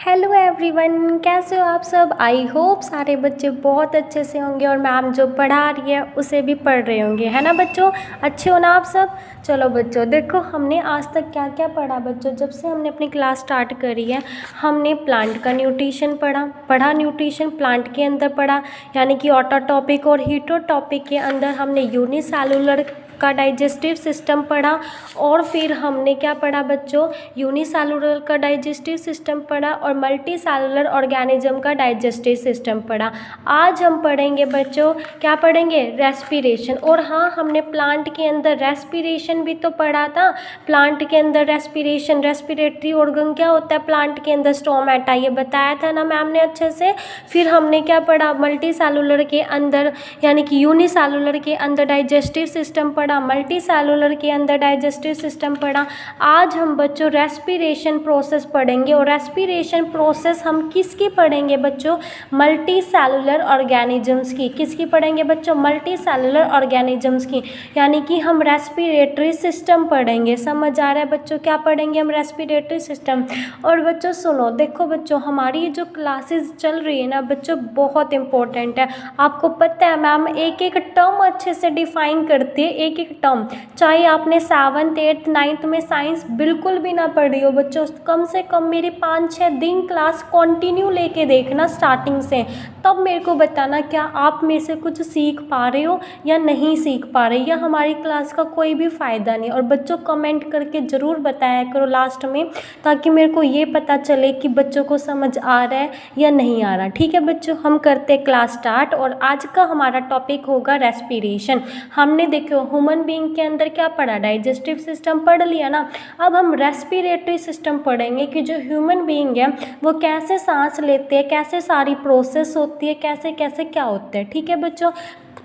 Hello everyone, कैसे हो आप सब। आई होप सारे बच्चे बहुत अच्छे से होंगे और मैम जो पढ़ा रही है उसे भी पढ़ रहे होंगे, है ना बच्चों। अच्छे हो ना आप सब। चलो बच्चों, देखो हमने आज तक क्या क्या पढ़ा बच्चों। जब से हमने अपनी क्लास स्टार्ट करी है हमने प्लांट का न्यूट्रिशन पढ़ा न्यूट्रिशन प्लांट के अंदर पढ़ा, यानी कि ऑटोटॉपिक और हीटोटॉपिक के अंदर हमने यूनिसेलुलर का डाइजेस्टिव सिस्टम पढ़ा। और फिर हमने क्या पढ़ा बच्चों, यूनिसेलुलर का डाइजेस्टिव सिस्टम पढ़ा और मल्टी सेलुलर ऑर्गेनिज्म का डाइजेस्टिव सिस्टम पढ़ा। आज हम पढ़ेंगे बच्चों, क्या पढ़ेंगे, रेस्पिरेशन। और हाँ, हमने प्लांट के अंदर रेस्पिरेशन भी तो पढ़ा था। प्लांट के अंदर रेस्पिरेशन, रेस्पिरेटरी ऑर्गन क्या होता है प्लांट के अंदर, स्टोमेटा, ये बताया था ना मैम ने अच्छे से। फिर हमने क्या पढ़ा, मल्टी सेलुलर के अंदर यानी कि यूनिसेलुलर के अंदर डाइजेस्टिव सिस्टम पढ़ा, मल्टी सेलुलर के अंदर डाइजेस्टिव सिस्टम पढ़ा। आज हम बच्चों रेस्पिरेशन प्रोसेस पढ़ेंगे। और रेस्पिरेशन प्रोसेस हम किसकी पढ़ेंगे बच्चों, मल्टी सेलुलर ऑर्गेनिजम्स की। किसकी पढ़ेंगे बच्चों, मल्टी सेलुलर ऑर्गेनिजम्स की, यानी कि हम रेस्पिरेटरी सिस्टम पढ़ेंगे। समझ आ रहा है बच्चों, क्या पढ़ेंगे हम, रेस्पिरेटरी सिस्टम। और बच्चों सुनो, देखो बच्चों हमारी जो क्लासेस चल रही है ना बच्चों, बहुत इंपॉर्टेंट है। आपको पता है मैम एक एक टर्म अच्छे से डिफाइन करती है, एक एक टर्म। चाहे आपने 7th 8th 9th में साइंस बिल्कुल भी ना पढ़ी हो बच्चों, कम से कम मेरी 5-6 दिन क्लास कंटिन्यू लेके देखना स्टार्टिंग से, तब मेरे को बताना क्या आप में से कुछ सीख पा रहे हो या नहीं सीख पा रहे, या हमारी क्लास का कोई भी फ़ायदा नहीं। और बच्चों कमेंट करके ज़रूर बताया करो लास्ट में, ताकि मेरे को ये पता चले कि बच्चों को समझ आ रहा है या नहीं आ रहा। ठीक है बच्चों, हम करते क्लास स्टार्ट। और आज का हमारा टॉपिक होगा रेस्पिरेशन। हमने देखो ह्यूमन बीइंग के अंदर क्या पढ़ा, डाइजेस्टिव सिस्टम पढ़ लिया ना। अब हम रेस्पिरेटरी सिस्टम पढ़ेंगे कि जो ह्यूमन बीइंग है वो कैसे सांस लेते हैं, कैसे सारी प्रोसेस होती है, कैसे कैसे क्या होता है। ठीक है बच्चों,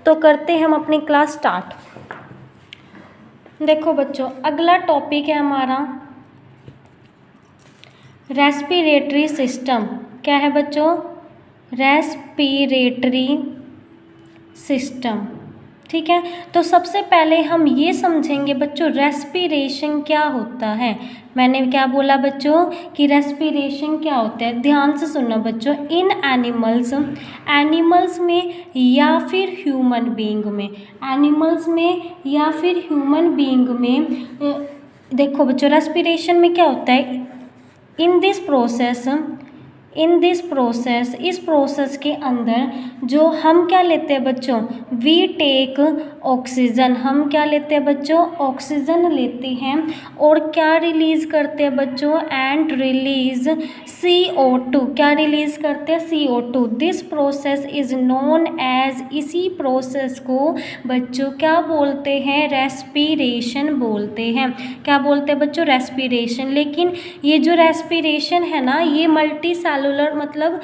तो करते हैं हम अपनी क्लास स्टार्ट। देखो बच्चों, अगला टॉपिक है हमारा रेस्पिरेटरी सिस्टम। क्या है बच्चों, रेस्पिरेटरी सिस्टम। ठीक है, तो सबसे पहले हम ये समझेंगे बच्चों रेस्पिरेशन क्या होता है। मैंने क्या बोला बच्चों कि रेस्पिरेशन क्या होता है, ध्यान से सुनना बच्चों। इन एनिमल्स में या फिर ह्यूमन बीइंग में, एनिमल्स में या फिर ह्यूमन बीइंग में, देखो बच्चों रेस्पिरेशन में क्या होता है, इन दिस प्रोसेस इस प्रोसेस के अंदर जो हम क्या लेते हैं बच्चों, वी टेक ऑक्सीजन। हम क्या लेते हैं बच्चों, ऑक्सीजन लेते हैं। और क्या रिलीज़ करते हैं बच्चों, एंड रिलीज CO2। क्या रिलीज़ करते हैं, CO2। This process is known as, इसी प्रोसेस को बच्चों क्या बोलते हैं, रेस्पिरेशन बोलते हैं। क्या बोलते हैं बच्चों, रेस्पिरेशन। लेकिन ये जो रेस्पिरेशन है ना, ये मल्टी सेलुलर मतलब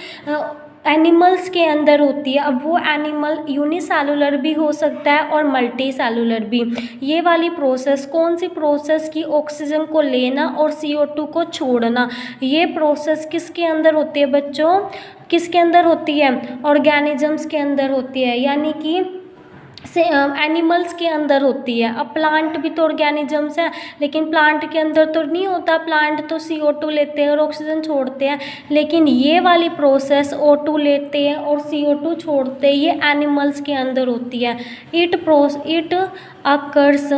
एनिमल्स के अंदर होती है। अब वो एनिमल यूनिसेलुलर भी हो सकता है और मल्टी सेलुलर भी। ये वाली प्रोसेस कौन सी प्रोसेस की, ऑक्सीजन को लेना और CO2 को छोड़ना, ये प्रोसेस किसके अंदर होती है बच्चों, किसके अंदर होती है, ऑर्गेनिजम्स के अंदर होती है, यानी कि से एनिमल्स के अंदर होती है। अब प्लांट भी तो ऑर्गेनिजम्स है, लेकिन प्लांट के अंदर तो नहीं होता, प्लांट तो CO2 लेते हैं और ऑक्सीजन छोड़ते हैं। लेकिन ये वाली प्रोसेस O2 लेते हैं और CO2 छोड़ते हैं, ये एनिमल्स के अंदर होती है। इट अकर्स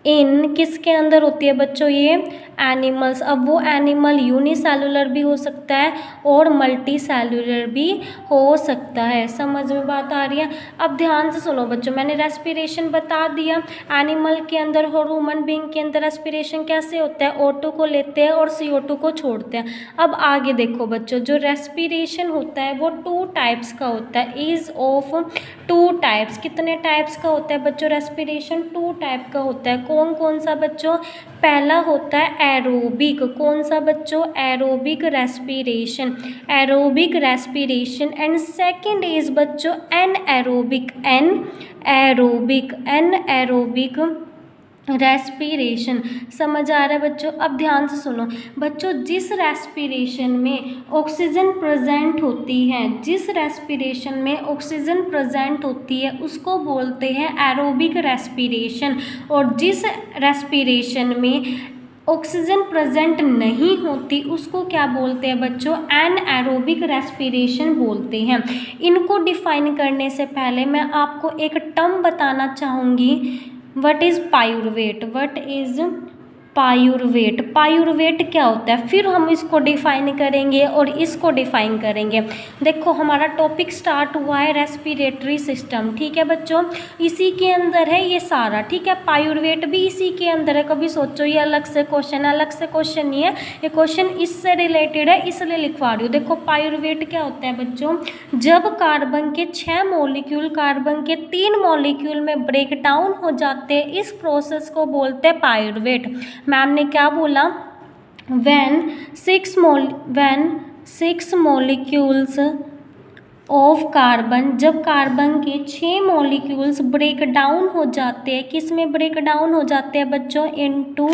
इन, किसके अंदर होती है बच्चों, ये एनिमल्स। अब वो एनिमल यूनिसेलुलर भी हो सकता है और मल्टी सेलुलर भी हो सकता है। समझ में बात आ रही है। अब ध्यान से सुनो बच्चों, मैंने रेस्पिरेशन बता दिया, एनिमल के अंदर और ह्यूमन बीइंग के अंदर रेस्पिरेशन कैसे होता है, O2 को लेते हैं और CO2 को छोड़ते हैं। अब आगे देखो बच्चों, जो रेस्पिरेशन होता है वो 2 टाइप्स का होता है, इज ऑफ 2 टाइप्स। कितने टाइप्स का होता है बच्चों, रेस्पिरेशन 2 टाइप का होता है। कौन कौन सा बच्चों, पहला होता है एरोबिक। कौन सा बच्चों, aerobic respiration, aerobic respiration. And second is बच्चों एनएरोबिक, एनएरोबिक रेस्पिरेशन। समझ आ रहा है बच्चों। अब ध्यान से सुनो बच्चों, जिस रेस्पिरेशन में ऑक्सीजन प्रेजेंट होती है, जिस रेस्पिरेशन में ऑक्सीजन प्रेजेंट होती है उसको बोलते हैं एरोबिक रेस्पिरेशन। और जिस रेस्पिरेशन में ऑक्सीजन प्रेजेंट नहीं होती उसको क्या बोलते हैं बच्चों, एनएरोबिक रेस्पिरेशन बोलते हैं। इनको डिफाइन करने से पहले मैं आपको एक टर्म बताना चाहूँगी, व्हाट इज़ पायुर्वेट, व्हाट इज़ पायुर्वेट। पायुर्वेट क्या होता है, फिर हम इसको डिफाइन करेंगे और इसको डिफाइन करेंगे। देखो हमारा टॉपिक स्टार्ट हुआ है रेस्पिरेटरी सिस्टम, ठीक है बच्चों, इसी के अंदर है ये सारा, ठीक है। पायुर्वेट भी इसी के अंदर है। कभी सोचो ये अलग से क्वेश्चन है, अलग से क्वेश्चन नहीं है, ये क्वेश्चन इससे रिलेटेड है इसलिए लिखवा रही हूँ। देखो पायुर्वेट क्या होता है बच्चों, जब कार्बन के 6 मॉलिक्यूल कार्बन के 3 मॉलिक्यूल में ब्रेक डाउन हो जाते हैं, इस प्रोसेस को बोलते हैं पायुर्वेट। मैम ने क्या बोला, when 6 मॉलिक्यूल्स ऑफ कार्बन, जब कार्बन के 6 मॉलिक्यूल्स ब्रेक डाउन हो जाते हैं, किस में ब्रेक डाउन हो जाते हैं बच्चों, into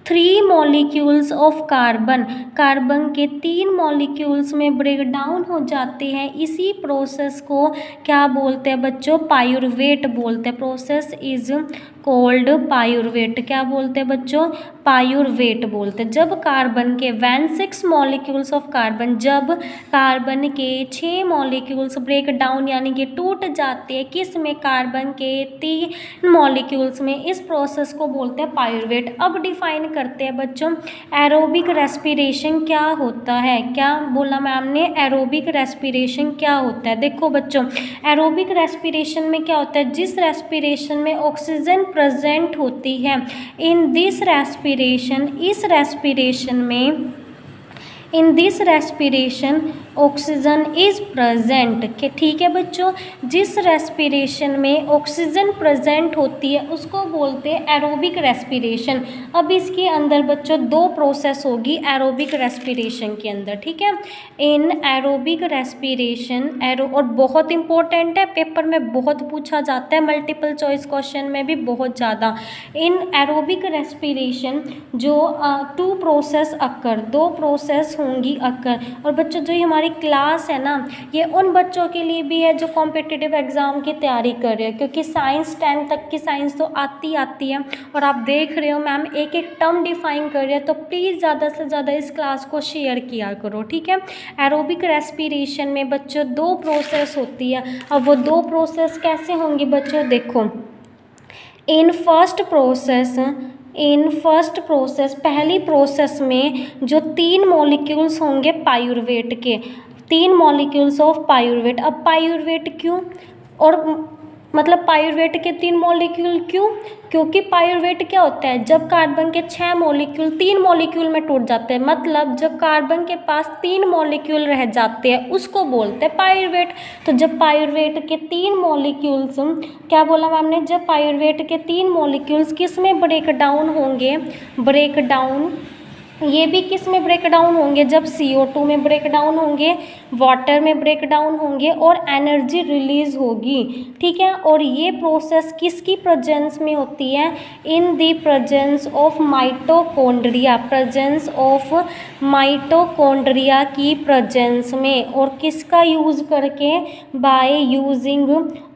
3 molecules of carbon, carbon के 3 मॉलिक्यूल्स में ब्रेक डाउन हो जाते हैं, इसी प्रोसेस को क्या बोलते हैं बच्चों, पायुर्वेट बोलते हैं। प्रोसेस इज कोल्ड पायुर्वेट, क्या बोलते हैं बच्चों, पायुर्वेट बोलते हैं। जब कार्बन के 6 मॉलिक्यूल्स ऑफ कार्बन, जब कार्बन के 6 मॉलिक्यूल्स ब्रेक डाउन यानी कि टूट जाते हैं, किस में, कार्बन के 3 मॉलिक्यूल्स में, इस प्रोसेस को बोलते हैं पायुर्वेट। अब डिफाइन करते हैं बच्चों, एरोबिक रेस्पिरेशन क्या होता है, क्या बोला मैम ने, एरोबिक रेस्पिरेशन क्या होता है। देखो बच्चों एरोबिक रेस्पिरेशन में क्या होता है, जिस रेस्पिरेशन में ऑक्सीजन प्रेजेंट होती है, इन दिस रेस्पिरेशन, इस रेस्पिरेशन में, in this respiration oxygen is present, के ठीक है बच्चों, जिस रेस्पिरेशन में ऑक्सीजन प्रेजेंट होती है उसको बोलते हैं एरोबिक रेस्पिरेशन। अब इसके अंदर बच्चों 2 प्रोसेस होगी एरोबिक रेस्पिरेशन के अंदर, ठीक है। इन एरोबिक रेस्पिरेशन, एरो, और बहुत इंपॉर्टेंट है, पेपर में बहुत पूछा जाता है, मल्टीपल चॉइस क्वेश्चन में भी बहुत ज़्यादा। इन एरोबिक रेस्पिरेशन जो 2 प्रोसेस अक्कर, 2 प्रोसेस होंगी अक्कर। और बच्चों जो हमारी क्लास है ना, ये उन बच्चों के लिए भी है जो कॉम्पिटिटिव एग्ज़ाम की तैयारी कर रहे हैं, क्योंकि साइंस 10 तक की साइंस तो आती है और आप देख रहे हो मैम एक एक टर्म डिफाइन कर रहे हैं, तो प्लीज़ ज़्यादा से ज़्यादा इस क्लास को शेयर किया करो, ठीक है। एरोबिक रेस्पिरेशन में बच्चों 2 प्रोसेस होती है। अब वो 2 प्रोसेस कैसे होंगी बच्चों, देखो इन फर्स्ट प्रोसेस, पहली प्रोसेस में जो 3 मॉलिक्यूल्स होंगे पायुर्वेट के, 3 मॉलिक्यूल्स ऑफ पायुर्वेट। अब पायुर्वेट क्यों, और मतलब पायुर्वेट के 3 मॉलिक्यूल क्यों, क्योंकि पायुर्वेट क्या होता है, जब कार्बन के 6 मॉलिक्यूल 3 मॉलिक्यूल में टूट जाते हैं, मतलब जब कार्बन के पास 3 मॉलिक्यूल रह जाते हैं उसको बोलते हैं पायुर्वेट। तो जब पायुर्वेट के 3 मॉलिक्यूल्स, क्या बोला मैम ने, जब पायुर्वेट के 3 मॉलिक्यूल्स किस में ब्रेक डाउन होंगे, ब्रेक डाउन, ये भी किस में ब्रेक डाउन होंगे, जब CO2 में ब्रेक डाउन होंगे, वाटर में ब्रेक डाउन होंगे और एनर्जी रिलीज होगी, ठीक है। और ये प्रोसेस किसकी प्रेजेंस में होती है, in the presence of mitochondria, presence of mitochondria की प्रेजेंस में, और किसका यूज़ करके, बाय यूजिंग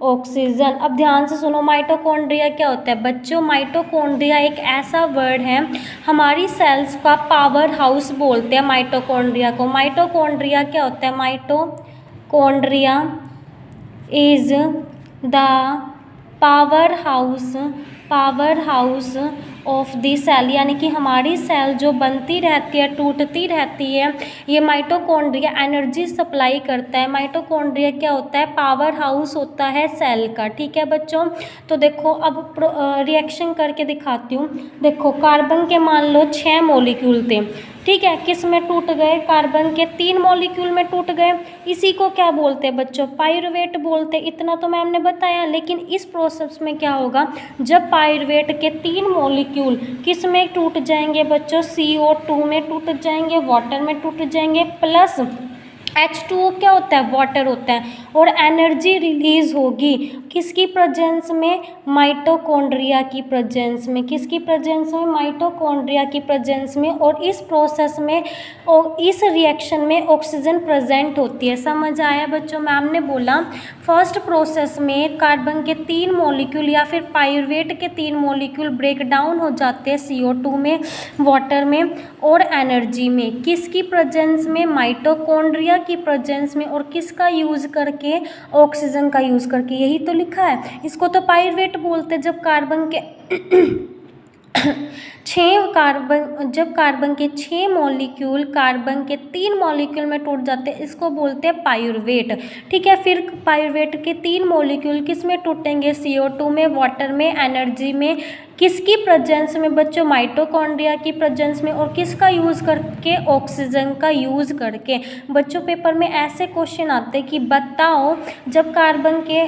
ऑक्सीजन। अब ध्यान से सुनो, माइटोकॉन्ड्रिया क्या होता है बच्चों, माइटोकॉन्ड्रिया एक ऐसा वर्ड है, हमारी सेल्स का पावर हाउस बोलते हैं माइटोकॉन्ड्रिया को। माइटोकॉन्ड्रिया क्या होता है, mitochondria is the power house of the cell, यानी कि हमारी सेल जो बनती रहती है, टूटती रहती है, ये माइटोकॉन्ड्रिया एनर्जी सप्लाई करता है। माइटोकॉन्ड्रिया क्या होता है, पावर हाउस होता है सेल का, ठीक है बच्चों। तो देखो अब रिएक्शन करके दिखाती हूँ। देखो कार्बन के मान लो 6 मॉलिक्यूल थे, ठीक है, किस में टूट गए, कार्बन के 3 मॉलिक्यूल में टूट गए, इसी को क्या बोलते हैं बच्चों, पायुर्वेट बोलते हैं। इतना तो मैम ने बताया, लेकिन इस प्रोसेस में क्या होगा, जब पायुर्वेट के 3 मॉलिक्यूल किस में टूट जाएंगे बच्चों, CO2 में टूट जाएंगे, वाटर में टूट जाएंगे, प्लस H2O क्या होता है, वाटर होता है। और एनर्जी रिलीज होगी किसकी प्रेजेंस में, माइटोकॉन्ड्रिया की प्रेजेंस में। किसकी प्रेजेंस में, माइटोकॉन्ड्रिया की प्रेजेंस में। और इस प्रोसेस में और इस रिएक्शन में ऑक्सीजन प्रेजेंट होती है। समझ आया बच्चों। मैम ने बोला फर्स्ट प्रोसेस में कार्बन के 3 मॉलिक्यूल या फिर पायरुवेट के 3 मॉलिक्यूल ब्रेक डाउन हो जाते हैं CO2 में, वाटर में और एनर्जी में। किसकी प्रेजेंस में, माइटोकॉन्ड्रिया की प्रेजेंस में। और किसका यूज़ करके, ऑक्सीजन का यूज़ करके। यही तो लिखा है। इसको तो पायरुवेट बोलते हैं जब कार्बन के जब कार्बन के 6 मॉलिक्यूल कार्बन के 3 मॉलिक्यूल में टूट जाते हैं, इसको बोलते हैं पायरुवेट। ठीक है। फिर पायरुवेट के 3 मॉलिक्यूल किस में टूटेंगे, CO2 में, वाटर में, एनर्जी में। किसकी प्रेजेंस में बच्चों, माइटोकॉन्ड्रिया की प्रेजेंस में। और किसका यूज़ करके, ऑक्सीजन का यूज़ करके। बच्चों पेपर में ऐसे क्वेश्चन आते हैं कि बताओ जब कार्बन के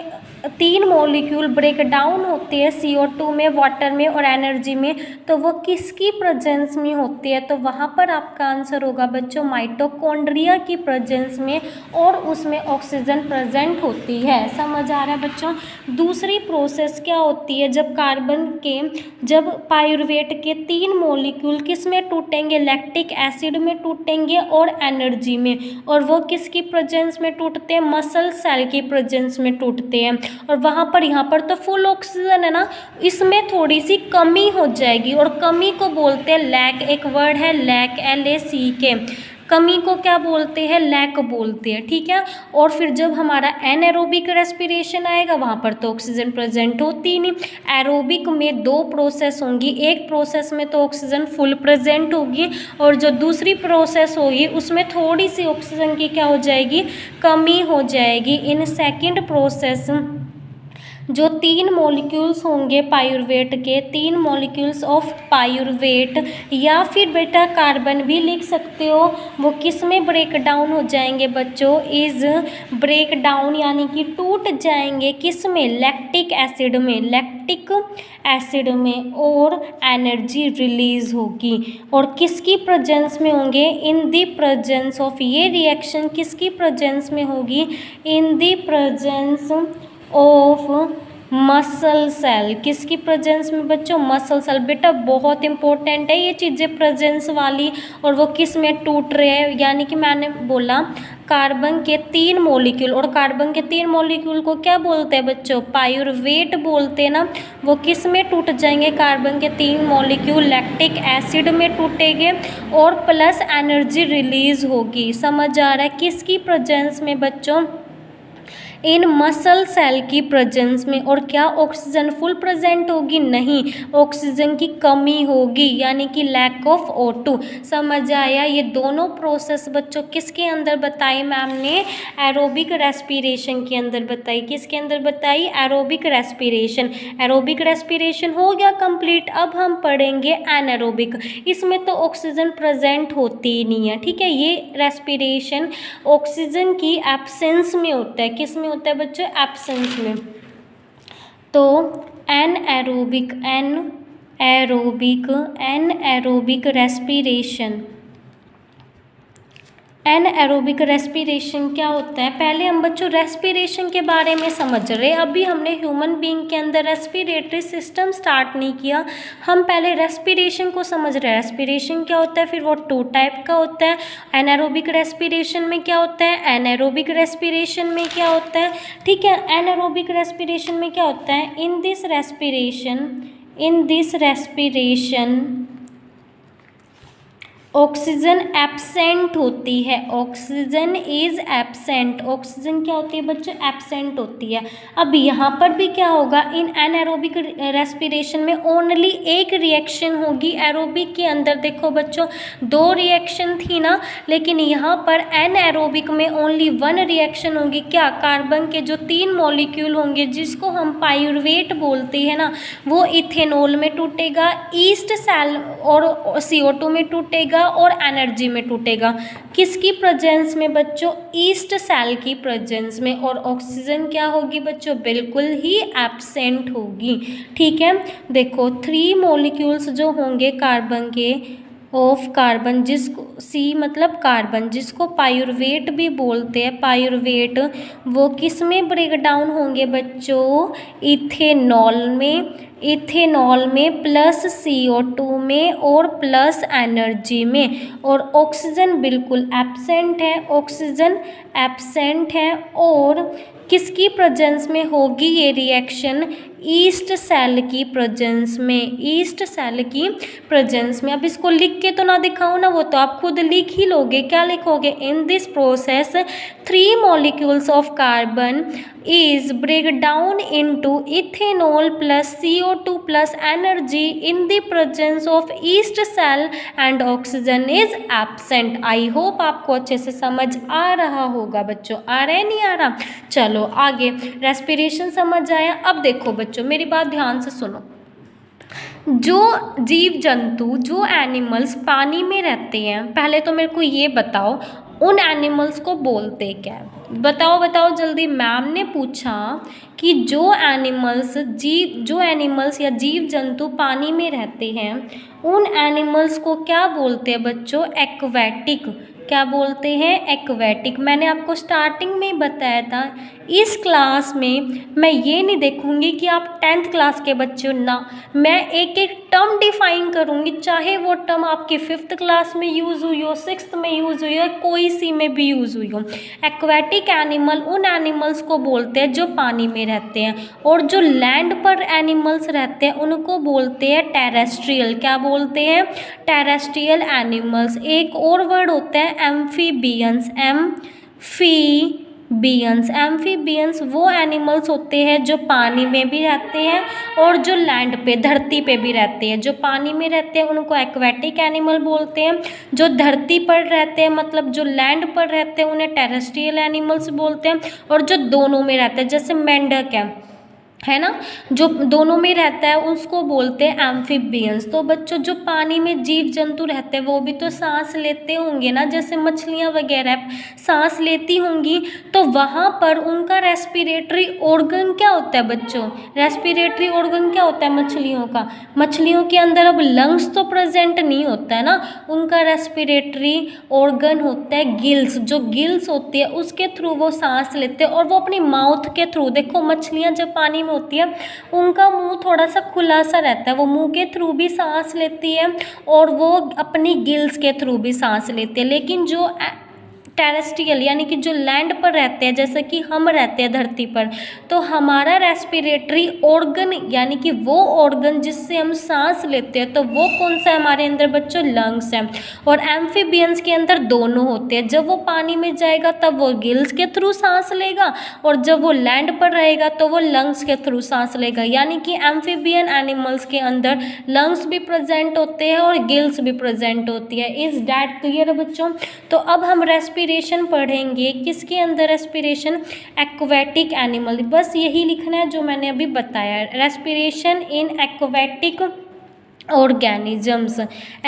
3 मॉलिक्यूल ब्रेक डाउन होते हैं CO2 में, वाटर में और एनर्जी में, तो वो किसकी प्रेजेंस में होती है। तो वहाँ पर आपका आंसर होगा बच्चों माइटोकॉन्ड्रिया की प्रेजेंस में और उसमें ऑक्सीजन प्रेजेंट होती है। समझ आ रहा है बच्चों। दूसरी प्रोसेस क्या होती है, जब पायरुवेट के 3 मॉलिक्यूल किस में टूटेंगे, लैक्टिक एसिड में टूटेंगे और एनर्जी में। और वो किसकी प्रेजेंस में टूटते हैं, मसल सेल की प्रेजेंस में टूटते हैं। और वहाँ पर यहाँ पर तो फुल ऑक्सीजन है ना, इसमें थोड़ी सी कमी हो जाएगी। और कमी को बोलते हैं लैक। एक वर्ड है लैक, LACK। कमी को क्या बोलते हैं, लैक बोलते हैं। ठीक है। और फिर जब हमारा एनएरोबिक रेस्पिरेशन आएगा, वहाँ पर तो ऑक्सीजन प्रेजेंट होती ही नहीं। एरोबिक में 2 प्रोसेस होंगी। एक प्रोसेस में तो ऑक्सीजन फुल प्रेजेंट होगी और जो दूसरी प्रोसेस होगी उसमें थोड़ी सी ऑक्सीजन की क्या हो जाएगी, कमी हो जाएगी। इन सेकेंड प्रोसेस जो 3 मॉलिक्यूल्स होंगे पायरुवेट के, 3 मॉलिक्यूल्स ऑफ पायरुवेट या फिर बेटा कार्बन भी लिख सकते हो, वो किस में ब्रेक डाउन हो जाएंगे बच्चों, इज ब्रेक डाउन यानी कि टूट जाएंगे किस में, लैक्टिक एसिड में, लैक्टिक एसिड में। और एनर्जी रिलीज होगी और किसकी प्रेजेंस में होंगे, इन दी प्रेजेंस ऑफ, ये रिएक्शन किसकी प्रेजेंस में होगी, in the presence of muscle cell. किसकी प्रेजेंस में बच्चों, मसल सेल। बेटा बहुत इंपॉर्टेंट है ये चीज़ें प्रेजेंस वाली। और वो किस में टूट रहे हैं, यानी कि मैंने बोला कार्बन के 3 मॉलिक्यूल, और कार्बन के 3 मॉलिक्यूल को क्या बोलते हैं बच्चों, पायरुवेट बोलते हैं ना। वो किस में टूट जाएंगे, कार्बन के 3 मॉलिक्यूल लैक्टिक एसिड में टूटेंगे और प्लस एनर्जी रिलीज होगी। समझ आ रहा है, किसकी प्रेजेंस में बच्चों, इन मसल सेल की प्रेजेंस में। और क्या ऑक्सीजन फुल प्रेजेंट होगी, नहीं, ऑक्सीजन की कमी होगी यानी कि लैक ऑफ O2। समझ आया। ये दोनों प्रोसेस बच्चों किसके अंदर बताई मैम ने, एरोबिक रेस्पिरेशन के अंदर बताई। किसके अंदर बताई, एरोबिक रेस्पिरेशन। एरोबिक रेस्पिरेशन हो गया कंप्लीट। अब हम पढ़ेंगे एनारोबिक। इसमें तो ऑक्सीजन प्रेजेंट होती ही नहीं है। ठीक है। ये रेस्पिरेशन ऑक्सीजन की एब्सेंस में होता है। किस में होता है बच्चों, एब्सेंस में। तो एनएरोबिक रेस्पिरेशन, एनएरोबिक रेस्पिरेशन क्या होता है, पहले हम बच्चों रेस्पिरेशन के बारे में समझ रहे हैं। अभी हमने ह्यूमन बीइंग के अंदर रेस्पिरेटरी सिस्टम स्टार्ट नहीं किया, हम पहले रेस्पिरेशन को समझ रहे हैं। रेस्पिरेशन क्या होता है, फिर वो 2 टाइप का होता है। एनारोबिक रेस्पिरेशन में क्या होता है, एनारोबिक रेस्पिरेशन में क्या होता है। ठीक है। एनारोबिक रेस्पिरेशन में क्या होता है, in this respiration oxygen absent होती है। Oxygen is absent. ऑक्सीजन क्या होती है बच्चों, एब्सेंट होती है। अब यहाँ पर भी क्या होगा, इन एनारोबिक रेस्पिरेशन में ओनली एक रिएक्शन होगी। एरोबिक के अंदर देखो बच्चों 2 रिएक्शन थी ना, लेकिन यहाँ पर एनएरोबिक में ओनली 1 रिएक्शन होगी। क्या, कार्बन के जो 3 मॉलिक्यूल होंगे जिसको हम पायरुवेट बोलते हैं ना, वो इथेनॉल में टूटेगा, ईस्ट सेल और CO2 में टूटेगा और एनर्जी में टूटेगा। किसकी प्रेजेंस में बच्चों, ईस्ट सेल की प्रेजेंस में। और ऑक्सीजन क्या होगी बच्चों, बिल्कुल ही एब्सेंट होगी। ठीक है। देखो 3 मॉलिक्यूल्स जो होंगे कार्बन के, ऑफ कार्बन, जिसको सी मतलब कार्बन, जिसको पायुरवेट भी बोलते हैं, पायुरवेट, वो किस में ब्रेक डाउन होंगे बच्चों, इथेनॉल में, इथेनॉल में प्लस CO2 में और प्लस एनर्जी में। और ऑक्सीजन बिल्कुल एब्सेंट है, ऑक्सीजन एब्सेंट है। और किसकी प्रेजेंस में होगी ये रिएक्शन, ईस्ट सेल की प्रेजेंस में, ईस्ट सेल की प्रेजेंस में। अब इसको लिख के तो ना दिखाओ ना, वो तो आप खुद लिख ही लोगे। क्या लिखोगे, in this process 3 molecules of carbon is break down into ethanol plus CO2 plus energy in the presence of yeast cell and oxygen is absent। I hope आपको अच्छे से समझ आ रहा होगा बच्चों, आ रहा है नहीं आ रहा। चलो आगे, रेस्पिरेशन समझ आया। अब देखो बच्चों मेरी बात ध्यान से सुनो, जो जीव जंतु, जो एनिमल्स पानी में रहते हैं, पहले तो मेरे को ये बताओ उन एनिमल्स को बोलते क्या है, बताओ बताओ जल्दी। मैम ने पूछा कि जो एनिमल्स या जीव जंतु पानी में रहते हैं उन एनिमल्स को क्या बोलते हैं बच्चों, एक्वेटिक। क्या बोलते हैं, एक्वेटिक। मैंने आपको स्टार्टिंग में ही बताया था। इस क्लास में मैं ये नहीं देखूंगी कि आप 10th क्लास के बच्चे हो ना, मैं एक एक टर्म डिफाइन करूंगी, चाहे वो टर्म आपकी 5th क्लास में यूज़ हुई हो, 6th में यूज़ हुई हो, कोई सी में भी यूज़ हुई हो। एक्वेटिक एनिमल उन एनिमल्स को बोलते हैं जो पानी में रहते हैं, और जो लैंड पर एनिमल्स रहते हैं उनको बोलते हैं टेरेस्ट्रियल। क्या बोलते हैं, टेरेस्ट्रियल एनिमल्स। एक और वर्ड होता है एम्फीबियंस, एम्फीबियंस वो एनिमल्स होते हैं जो पानी में भी रहते हैं और जो लैंड पे, धरती पे भी रहते हैं। जो पानी में रहते हैं उनको एक्वेटिक एनिमल बोलते हैं, जो धरती पर रहते हैं मतलब जो लैंड पर रहते हैं उन्हें टेरेस्ट्रियल एनिमल्स बोलते हैं, और जो दोनों में रहते हैं जैसे मेंढक है ना, जो दोनों में रहता है उसको बोलते हैं एम्फीबियंस। तो बच्चों जो पानी में जीव जंतु रहते हैं वो भी तो सांस लेते होंगे ना, जैसे मछलियाँ वगैरह सांस लेती होंगी, तो वहाँ पर उनका रेस्पिरेटरी ऑर्गन क्या होता है बच्चों, रेस्पिरेटरी ऑर्गन क्या होता है मछलियों का, मछलियों के अंदर अब लंग्स तो प्रेजेंट नहीं होता है ना, उनका रेस्पिरेटरी ऑर्गन होता है गिल्स। जो गिल्स होती है उसके थ्रू वो सांस लेते हैं, और वो अपनी माउथ के थ्रू, देखो मछलियाँ जब पानी होती है उनका मुंह थोड़ा सा खुला सा रहता है, वो मुंह के थ्रू भी सांस लेती है और वो अपनी गिल्स के थ्रू भी सांस लेती है। लेकिन जो टेरेस्ट्रियल यानी कि जो लैंड पर रहते हैं, जैसे कि हम रहते हैं धरती पर, तो हमारा रेस्पिरेटरी ऑर्गन यानी कि वो ऑर्गन जिससे हम सांस लेते हैं, तो वो कौन सा है हमारे अंदर बच्चों, लंग्स है। और एम्फीबियंस के अंदर दोनों होते हैं, जब वो पानी में जाएगा तब वो गिल्स के थ्रू सांस लेगा, और जब वो लैंड पर रहेगा तो वो लंग्स के थ्रू सांस लेगा। यानी कि एम्फीबियन एनिमल्स के अंदर लंग्स भी प्रेजेंट होते हैं और गिल्स भी प्रेजेंट होती है। इज दैट क्लियर बच्चों। तो अब हम रेस्पिरेशन पढ़ेंगे, किसके अंदर रेस्पिरेशन, एक्वेटिक एनिमल। बस यही लिखना है जो मैंने अभी बताया, रेस्पिरेशन इन एक्वेटिक ऑर्गेनिजम्स।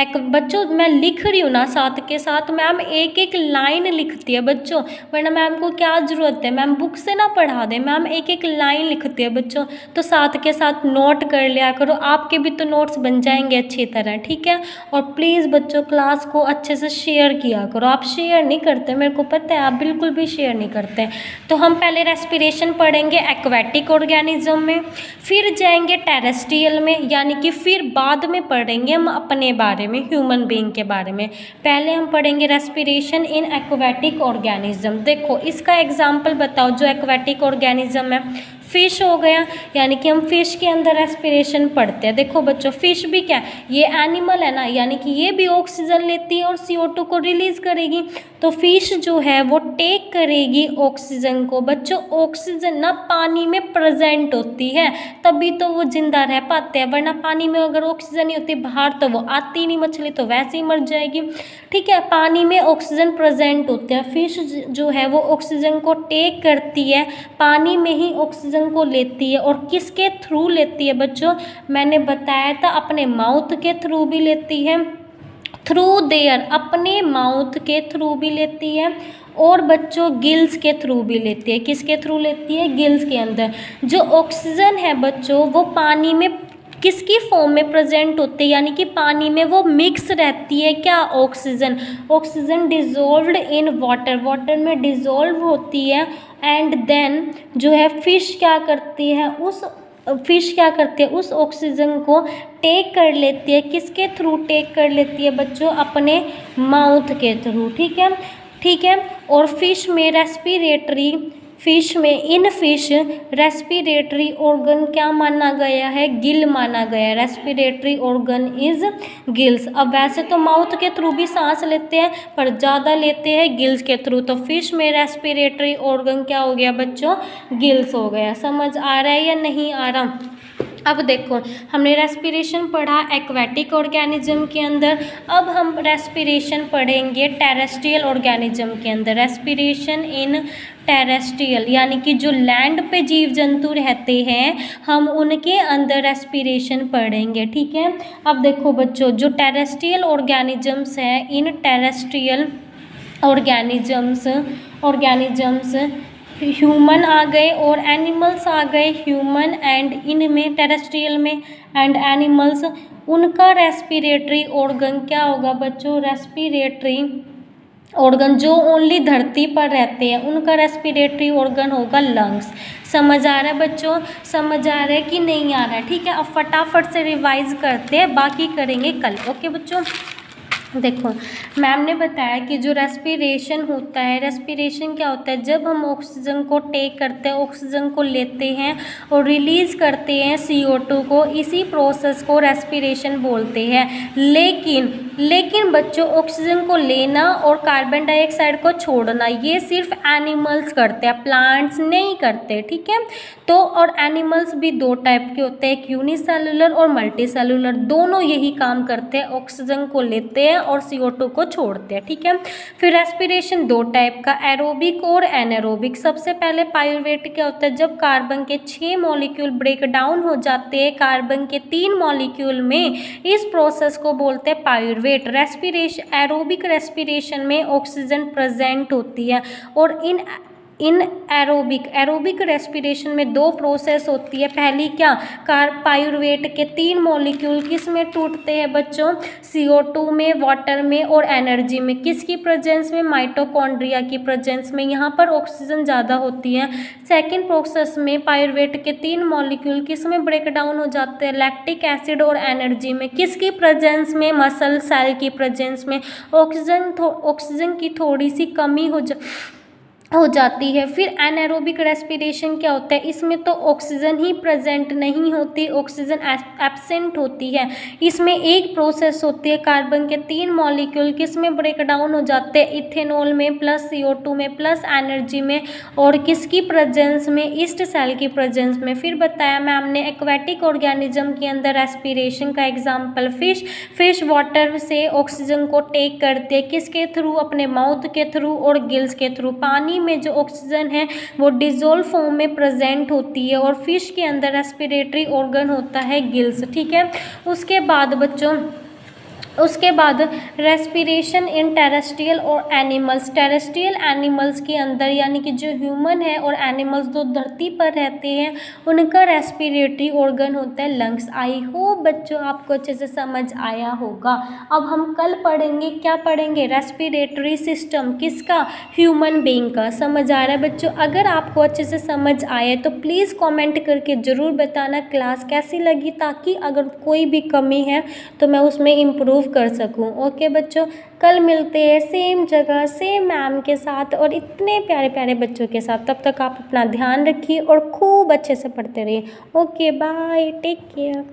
बच्चों मैं लिख रही हूँ ना साथ के साथ, मैम एक एक लाइन लिखती है बच्चों, वरना मैम को क्या ज़रूरत है, मैम बुक से ना पढ़ा दें, मैम एक एक लाइन लिखती है बच्चों, तो साथ के साथ नोट कर लिया करो, आपके भी तो नोट्स बन जाएंगे अच्छी तरह, ठीक है। और प्लीज़ बच्चों क्लास को अच्छे से शेयर किया करो, आप शेयर नहीं करते, मेरे को पता है आप बिल्कुल भी शेयर नहीं करते। तो हम पहले रेस्पिरेशन पढ़ेंगे एक्वेटिक ऑर्गेनिज्म में, फिर जाएंगे टेरेस्ट्रियल में, यानी कि फिर बाद में पढ़ेंगे हम अपने बारे में, ह्यूमन बीइंग के बारे में। पहले हम पढ़ेंगे रेस्पिरेशन इन एक्वेटिक ऑर्गेनिज्म। देखो इसका एग्जांपल बताओ, जो एक्वेटिक ऑर्गेनिज्म है, फिश हो गया, यानी कि हम फिश के अंदर रेस्पिरेशन पढ़ते हैं। देखो बच्चों फिश भी क्या है, ये एनिमल है ना, यानी कि ये भी ऑक्सीजन लेती है और CO2 को रिलीज करेगी, तो फिश जो है वो टेक करेगी ऑक्सीजन को। बच्चों ऑक्सीजन ना पानी में प्रेजेंट होती है तभी तो वो जिंदा रह पाते हैं, वरना पानी में अगर ऑक्सीजन नहीं होती बाहर तो वो आती नहीं, मछली तो वैसे ही मर जाएगी, ठीक है। पानी में ऑक्सीजन प्रेजेंट होते हैं, फिश जो है वो ऑक्सीजन को टेक करती है, पानी में ही ऑक्सीजन को लेती है, और किसके थ्रू लेती है बच्चों, मैंने बताया था अपने माउथ के थ्रू भी लेती है, थ्रू देयर, अपने माउथ के थ्रू भी लेती है, और बच्चों गिल्स के थ्रू भी लेती है। किसके थ्रू लेती है, गिल्स के अंदर। जो ऑक्सीजन है बच्चों वो पानी में किसकी फॉर्म में प्रेजेंट होते हैं, यानी कि पानी में वो मिक्स रहती है क्या, oxygen. Oxygen dissolved in water, water में डिजोल्व होती है। एंड देन जो है फिश क्या करती है, उस ऑक्सीजन को टेक कर लेती है, किसके थ्रू टेक कर लेती है बच्चों, अपने माउथ के थ्रू। ठीक है। और इन फिश रेस्पिरेटरी ऑर्गन क्या माना गया है, गिल माना गया है। Respiratory organ is gills. अब वैसे तो माउथ के थ्रू भी सांस लेते हैं, पर ज़्यादा लेते हैं गिल्स के थ्रू, तो फिश में रेस्पिरेटरी ऑर्गन क्या हो गया बच्चों, गिल्स हो गया। समझ आ रहा है या नहीं आ रहा। अब देखो, हमने रेस्पिरेशन पढ़ा एक्वेटिक ऑर्गेनिज्म के अंदर, अब हम रेस्पिरेशन पढ़ेंगे टेरेस्ट्रियल ऑर्गेनिज्म के अंदर। रेस्पिरेशन इन टेरेस्ट्रियल, यानी कि जो लैंड पे जीव जंतु रहते हैं, हम उनके अंदर रेस्पिरेशन पढ़ेंगे। ठीक है। अब देखो बच्चों, जो टेरेस्ट्रियल ऑर्गेनिजम्स हैं, इन टेरेस्ट्रियल ऑर्गेनिजम्स ह्यूमन आ गए और एनिमल्स आ गए। ह्यूमन एंड इनमें टेरेस्ट्रियल में एंड एनिमल्स, उनका रेस्पिरेटरी ऑर्गन क्या होगा बच्चों, रेस्पिरेटरी ऑर्गन जो ओनली धरती पर रहते हैं, उनका रेस्पिरेटरी ऑर्गन होगा लंग्स। समझ आ रहा है बच्चों, समझ आ रहा है कि नहीं आ रहा है। ठीक है। अब फटाफट से रिवाइज करते हैं, बाकी करेंगे कल। ओके बच्चों, देखो मैम ने बताया कि जो रेस्पिरेशन होता है, रेस्पिरेशन क्या होता है, जब हम ऑक्सीजन को टेक करते हैं, ऑक्सीजन को लेते हैं और रिलीज़ करते हैं CO2 को, इसी प्रोसेस को रेस्पिरेशन बोलते हैं। लेकिन बच्चों, ऑक्सीजन को लेना और कार्बन डाइऑक्साइड को छोड़ना ये सिर्फ एनिमल्स करते हैं, प्लांट्स नहीं करते। ठीक है। तो और एनिमल्स भी दो टाइप के होते हैं, एक यूनिसेलुलर और मल्टीसेलुलर, दोनों यही काम करते हैं, ऑक्सीजन को लेते हैं और CO2 को छोड़ते हैं। ठीक है। फिर रेस्पिरेशन दो टाइप का, एरोबिक और एनारोबिक। सबसे पहले पायरुवेट क्या होता है, जब कार्बन के 6 मॉलिक्यूल ब्रेक डाउन हो जाते हैं कार्बन के 3 मॉलिक्यूल में, इस प्रोसेस को बोलते हैं पायरुवेट। एरोबिक रेस्पिरेशन में ऑक्सीजन प्रेजेंट होती है। और इन एरोबिक रेस्पिरेशन में दो प्रोसेस होती है। पहली क्या, पायरुवेट के 3 मॉलिक्यूल किस में टूटते हैं बच्चों, CO2 में, वाटर में और एनर्जी में। किसकी प्रेजेंस में, माइटोकॉन्ड्रिया की प्रेजेंस में, यहाँ पर ऑक्सीजन ज़्यादा होती है। सेकेंड प्रोसेस में पायरुवेट के 3 मॉलिक्यूल किस में ब्रेक डाउन हो जाते हैं, लैक्टिक एसिड और एनर्जी में। किसकी प्रेजेंस में, मसल सेल की प्रेजेंस में। ऑक्सीजन की थोड़ी सी कमी हो जाती है। फिर एनारोबिक रेस्पिरेशन क्या होता है, इसमें तो ऑक्सीजन ही प्रेजेंट नहीं होती, ऑक्सीजन एब्सेंट होती है। इसमें एक प्रोसेस होती है, कार्बन के 3 मॉलिक्यूल किस में ब्रेक डाउन हो जाते हैं, इथेनॉल में प्लस CO2 में प्लस एनर्जी में, और किसकी प्रेजेंस में, ईस्ट सेल की प्रेजेंस में। फिर बताया मैम ने एक्वेटिक ऑर्गेनिज्म के अंदर रेस्पिरेशन का एग्जाम्पल फिश वाटर से ऑक्सीजन को टेक करते हैं, किसके थ्रू, अपने माउथ के थ्रू और गिल्स के थ्रू। पानी में जो ऑक्सीजन है वो डिजोल्व फॉर्म में प्रेजेंट होती है, और फिश के अंदर रेस्पिरेटरी ऑर्गन होता है गिल्स। ठीक है। उसके बाद रेस्पिरेशन इन टेरेस्ट्रियल और एनिमल्स। टेरेस्ट्रियल एनिमल्स के अंदर, यानी कि जो ह्यूमन है और एनिमल्स जो धरती पर रहते हैं, उनका रेस्पिरेटरी ऑर्गन होता है लंग्स। आई होप बच्चों आपको अच्छे से समझ आया होगा। अब हम कल पढ़ेंगे, क्या पढ़ेंगे, रेस्पिरेटरी सिस्टम, किसका, ह्यूमन बीइंग का। समझ आ रहा है बच्चों। अगर आपको अच्छे से समझ आए तो प्लीज़ कमेंट करके ज़रूर बताना क्लास कैसी लगी, ताकि अगर कोई भी कमी है तो मैं उसमें इम्प्रूव कर सकूं। ओके बच्चों, कल मिलते हैं सेम जगह सेम मैम के साथ और इतने प्यारे प्यारे बच्चों के साथ। तब तक आप अपना ध्यान रखिए और खूब अच्छे से पढ़ते रहिए। Okay bye, take care.